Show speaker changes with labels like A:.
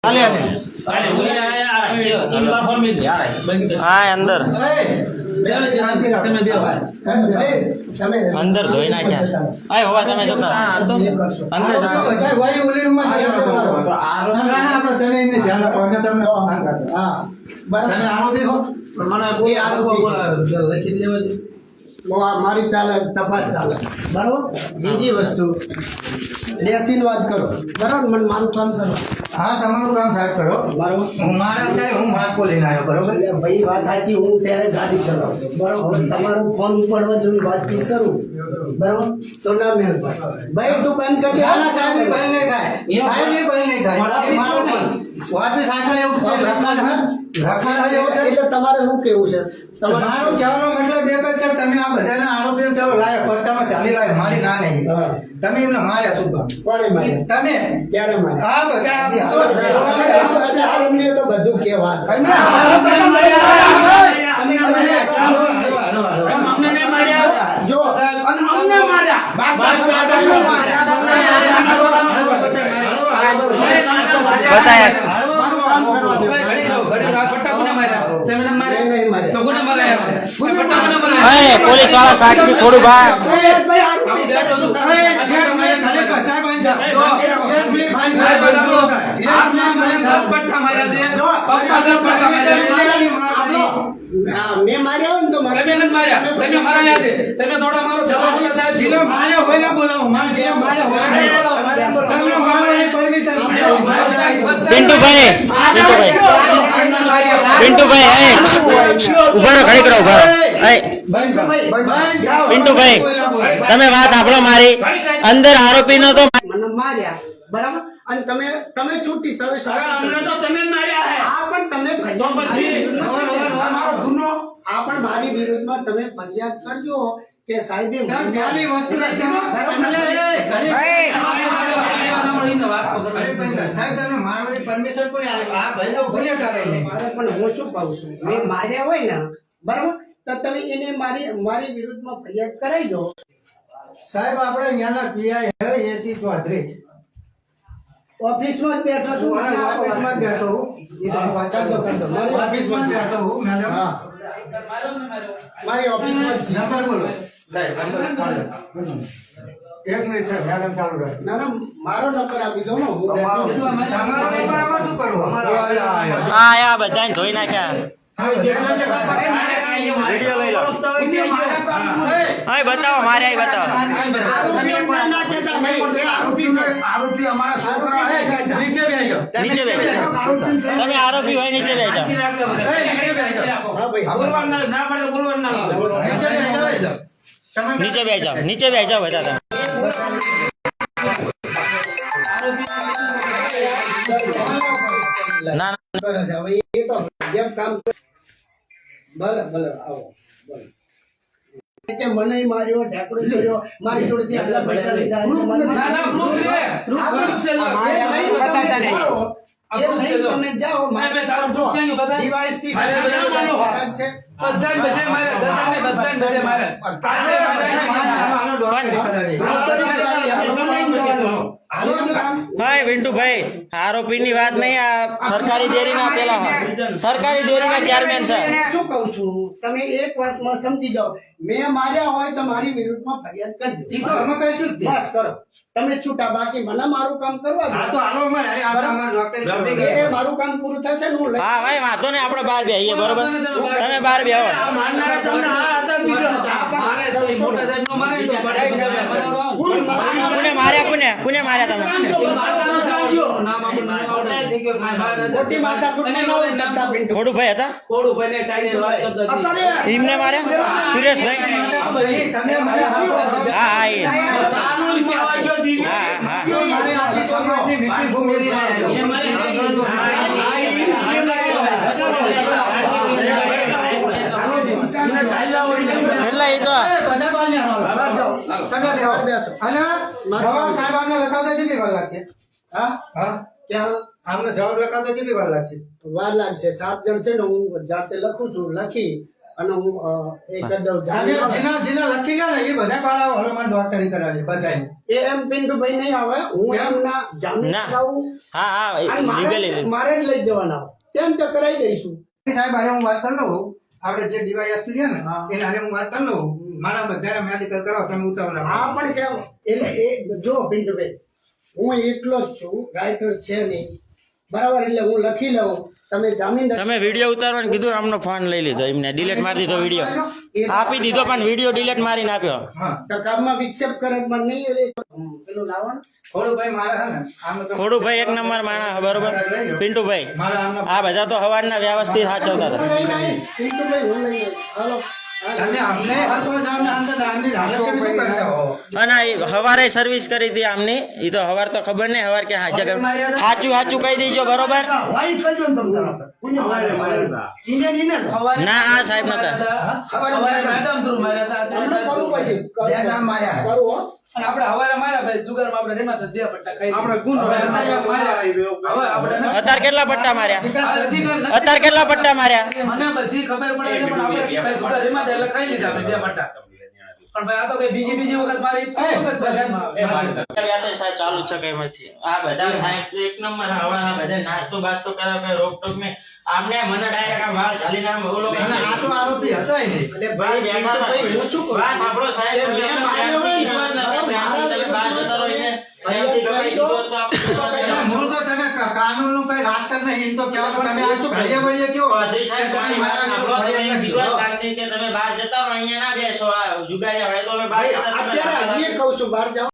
A: हाँ अंदर अंदर धोई ना क्या आए होगा તમે જતા અંદર
B: મારી ચાલે તપાસ ચાલે બરાબર બીજી વસ્તુ બેસીને વાત કરો બરાબર મને મારું કામ કરો
C: હા તમારું કામ સાહેબ કરો
B: બરાબર
C: હું મારા અત્યારે હું માર્કો લઈને આવ્યો બરોબર
B: ભાઈ વાત સાચી હું ત્યારે ગાડી ચલાવતો બરાબર તમારું ફોન ઉપાડવા જોઈને વાતચીત કરું બરાબર તો ના મેળ ભાઈ તું બંધ કરી દે
C: સાહેબ એ બંધ નહીં થાય સાહેબ એ બંધ નહીં થાય વાપી સાંકળે એવું છે રખાણ
B: એટલે તમારે શું કેવું છે
C: મારું કહેવાનો મતલબ એક જ છે તમે આ બધાને આરોપીઓ ચાલો લાયા પત્તામાં ચાલી લાય મારી ના નહીં તમે એમને માર્યા શું કામ
B: કોણે માર્યા
C: તમે
B: ક્યારે માર્યા
C: આ બધા
B: આરોપીઓ તો બધું કેવા જો અમને
A: बताया पुलिस वाला साक्षी थोड़ू बार
B: મેં માર્યા ને તો
D: તમે નથી માર્યા તમે માર્યા છે તમે થોડા મારો જવાબ સાહેબ
C: જીલો માર્યા હોય ને બોલાવો માર જે માર્યા હોય તમે મારો એ પરમિશન
A: पिंटू भाई पिंटू भाई उभा खड़ी करो उभा पिंटू भाई તમે વાત આપણો મારી અંદર આરોપી નો તો
B: મને માર્યા બરાબર અને તમે છૂટી તમે
D: અમને તો તમે જ માર્યા હે
B: આ પણ તમે
D: તો પછી
B: ગુનો આ પણ મારી વિરુદ્ધમાં તમે ફરિયાદ કરજો કે સાહેબે
C: ગાલી વસ્તુ સાહેબ તમે મારવાની પરમિશન કોને આલે આ ભાઈનો ફરિયાદ કરે નહીં
B: પણ હું શું કહું છું મેં માર્યા હોય ને બરાબર તો તમે એને મારી વિરુદ્ધમાં ફરિયાદ કરાવી દો
C: સાહેબ આપણે અહીંયાના પીઆઈ હે એસી ચૌધરી
B: ઓફિસમાં જ બેઠો છું
C: ઓફિસમાં જ બેઠો હું ઓફિસમાં જ બેઠો હું મેડમ
B: મારી ઓફિસમાં જ છે
C: નંબર બોલો સાહેબ નંબર બોલો એક મિનિટ સાહેબ મેડમ ચાલુ રહે
B: ના ના મારો નંબર આપી દો ને હું
C: તમારો નંબર આમાં શું કરવું
A: હા આ બધાને ધોઈ નાખ્યા વિડિયો લઈ લો હા બતાવો મારે અહીં બતાવો
C: આરોપી અમારા છોકરા હે નીચે બેસી જાઓ
A: નીચે બેસી જાઓ તમે આરોપી હોય નીચે બેસી જાઓ
C: નીચે બેસી જાઓ
B: હા ભાઈ
D: ના પડે બોલવાનું ના
C: નીચે બેસી જાઓ
A: નીચે બેસી જાઓ બધા તમે ના
B: કરે છે હવે એ તો જેમ કામ ભલે ભલે આવો ભલે કે મને માર્યો ઢાકડો કર્યો મારી જોડેથી આટલા પૈસા લીધા તમે જાઓ ડીવાયએસપી
A: ભાઈ વિંટુ ભાઈ આરોપી ની વાત નહીં આ સરકારી ડેરી ના પેલા સરકારી ડેરી ના ચેરમેન છે
B: શું કહું છું તમે એક વાતમાં સમજી જાઓ મેં માર્યા હોય તો મારી વિરુદ્ધમાં ફરિયાદ કરજો
C: અમે કહીશું
B: બસ કરો તમે છૂટા બાકી મને મારું કામ કરવા
C: આ તો હાલો અમારે
B: એ મારું કામ પૂરું થશે ને હું
A: હા ભાઈ વાંધો ને આપણે બહાર બેહીએ બરોબર તમે બહાર બેહો કોને માર્યા કોને માર્યા તમે
B: મોટી માથા
A: થોડું ભાઈ હતા એમને માર્યા સુરેશભાઈ
C: તમે
A: હા હા એ હા હા એટલે એ તો
C: તમે બેસો અને જવાબ સાહેબ આમને લખાવતા કેટલી વાર લાગશે
B: હા
C: હા
B: ક્યાં
C: આમને જવાબ લખાવતા કેટલી વાર લાગશે
B: વાર લાગશે 7 જણ છે ને હું જાતે લખું છું લખી અને હું એ કરી દઉં
C: તમે
B: જામીન આવે.
C: જેના લખી ગયા ને એ બધા બાળાઓ હવે મારે ડોક્ટરી કરાવી બધાય.
B: એ એમ પિન્ટુભાઈ નહીં આવે હું એમના જામીન
A: ના.
B: કરાવું
A: હા હા
B: અને
A: લીગલી
B: મારે જ લઈ જવાના હોય. તેમ તો કરાવી દઈશું.
C: સાહેબ આજે હું વાત કરી લઉં આપણે જે ડીવાયએસપી છે ને એને આજે હું વાત કરી લઉં મારા બધાને મેડિકલ કરાવો તમે ઉતાવળ
B: આ પણ કેમ એટલે એ જો પિન્ટુભાઈ હું એકલો જ છું રાઇટર છે નહીં બરાબર એટલે હું લખી લઉં તમે જામીન
A: તમે વિડીયો ઉતારવાનું કીધું આમનો ફોન લઈ લીધો એમને ડિલીટ મારી દીધો વિડીયો આપી દીધો પણ વિડીયો ડિલીટ મારીને આપ્યો
C: હા
B: તો કામમાં વિક્ષેપ કરે તો મને નહીં પેલું લાવવાનું
C: થોડું ભાઈ મારે હે ને આમ તો
A: ખોડુભાઈ એક નંબર માણસ બરોબર પિન્ટુભાઈ
C: મારા આમના
A: આ બધા તો હવારના વ્યવસ્થિત સાચવતા હતા
B: હું લઈ આવીશ. પિન્ટુભાઈ હું લઈ આવીશ. હાલો
C: તમે અમને હરકો જામને અંદર આમની હાલત કેમ શું કરતા હો
A: અને હવારે સર્વિસ કરી હતી આમની એ તો હવાર તો ખબર નહીં હવાર કે સાચું સાચું કહી દેજો બરોબર ના આ સાહેબ નતા
D: મેડમ થ્રુ માર્યા હતા
B: આપણે કરવું પછી
C: બે નામ માર્યા.
B: કરવું હો.
D: અને આપણે હવારે માર્યા ભાઈ જુગારમાં આપણે રેમાં તો દિયા પટ્ટા ખાઈ
C: આપણે ગુણ
D: હવે અત્યારે માર્યા. હવે આપણે
A: અત્યારે કેટલા પટ્ટા માર્યા
D: આ હજી કાંઈ નથી.
A: અત્યારે કેટલા પટ્ટા માર્યા
D: મને બધી ખબર પડે છે પણ આપણે ભાઈ જુગાર રેમાં તો એટલે ખાઈ લીધા અમે બે પટ્ટા પણ ભાઈ આ તો કઈ બીજી વખત મારી એક વખત
A: સાહેબ ચાલુ છે કઈ નથી આ બધા સાહેબ એક નંબર હવા આ બધા નાસ્તો બાસ્તો કરે કઈ રોકટોક ને આમને મને ડાયરેક્ટ આ વાળ ઝાલીને આમ ઓલો
C: અને આ તો આરોપી હતો ય નહીં
B: એટલે ભાઈ પિન્ટુભાઈ હું શું કરું?
A: વાત આપણો સાહેબ
B: મેં માર્યો હોય ને,
A: તમે બહાર જતા રહો એને અહીંયાથી ગમે દીધો તો આપણે
C: મૂળ તો તમે કાનૂનનું કઈ રાખતા જ નહીં તો ક્યાં તો તમે આ શું ઘડીએ વળીએ કેવો
A: અધરી સાહેબ
C: તમે
A: તમારી વાત
C: મારા
A: સાંભળો, તમે
C: ઘડીએ
A: કીધું જ શાંતિ કે તમે બહાર જતા રહો અહીંયા ના બેસો આ જુગારી હોય તો અમે બહાર જતા
B: અત્યારે હજી કહું છું બહાર જાઓ